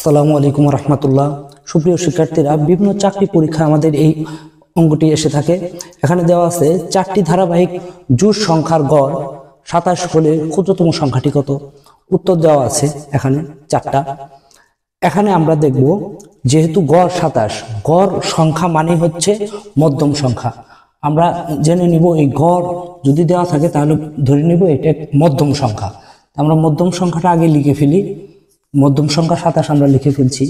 আসসালামু আলাইকুম রহমতুল্লাহ। সুপ্রিয় শিক্ষার্থীরা, বিভিন্ন চাকরি পরীক্ষা আমাদের এই অঙ্কটি এসে থাকে। এখানে দেওয়া আছে 4টি ধারাবাহিক জোড় সংখ্যার গড় 27 হলে ক্ষুদ্রতম সংখ্যাটি কত? উত্তর দেওয়া আছে এখানে 4টা। এখানে আমরা দেখব, যেহেতু গড় 27, গড় সংখ্যা মানে হচ্ছে মধ্যম সংখ্যা। আমরা জেনে নিব এই গড় যদি দেওয়া থাকে তাহলে ধরে নিব এটা মধ্যম সংখ্যা। আমরা মধ্যম সংখ্যাটা আগে লিখে ফেলি। মধ্যম সংখ্যা 27 আমরা লিখে ফেলছি।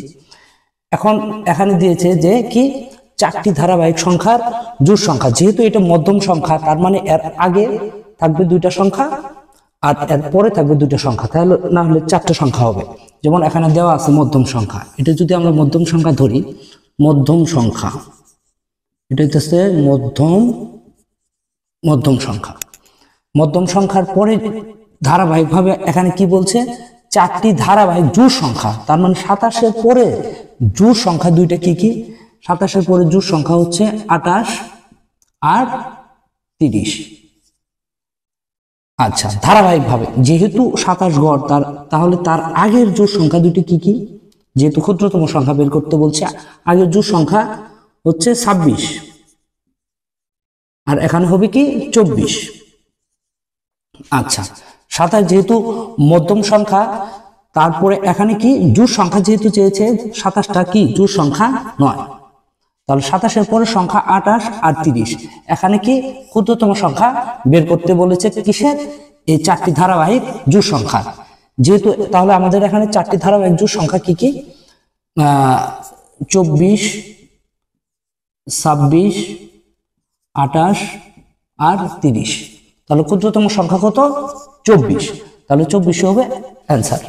এখন এখানে দিয়েছে যে কি 4টি ধারাবাহিক সংখ্যার জোড় সংখ্যা। যেহেতু এটা মধ্যম সংখ্যা, তার মানে এর আগে থাকবে 2টা সংখ্যা আর এর পরে থাকবে 2টা সংখ্যা, তাহলে না হলে 4টা সংখ্যা হবে। যেমন এখানে দেওয়া আছে মধ্যম সংখ্যা। এটা যদি আমরা মধ্যম সংখ্যা ধরি, মধ্যম সংখ্যা এটা হচ্ছে মধ্যম সংখ্যা। মধ্যম সংখ্যার পরে ধারাবাহিকভাবে এখানে কি বলছে? 4টি ধারাবাহিক জোড় সংখ্যা। তার মানে 27-এর পরে জোড় সংখ্যা 2টা কি কি? 27-এর পরে জোড় সংখ্যা হচ্ছে 28 আর 30। আচ্ছা, ধারাবাহিকভাবে যেহেতু 27 গড়, তাহলে তার আগের জোড় সংখ্যা 2টি কি কি? যেহেতু ক্ষুদ্রতম সংখ্যা বের করতে বলছে, আগের জোড় সংখ্যা হচ্ছে 26 আর এখানে হবে কি 24। আচ্ছা, 27 যেহেতু মধ্যম সংখ্যা, তারপরে এখানে কি জোড় সংখ্যা যেহেতু চেয়েছে, 27টা কি জোড় সংখ্যা নয়, তাহলে 27-এর পরে সংখ্যা 28 আর 30। এখানে কি ক্ষুদ্রতম সংখ্যা বের করতে বলেছে কিসের? এই 4টি ধারাবাহিক জোড় সংখ্যা। যেহেতু তাহলে আমাদের এখানে 4টি ধারাবাহিক জোড় সংখ্যা কি কি? 24, 26, 28 আর 30। তাহলে ক্ষুদ্রতম সংখ্যা কত? 24। তাহলে 24 হবে অ্যান্সার।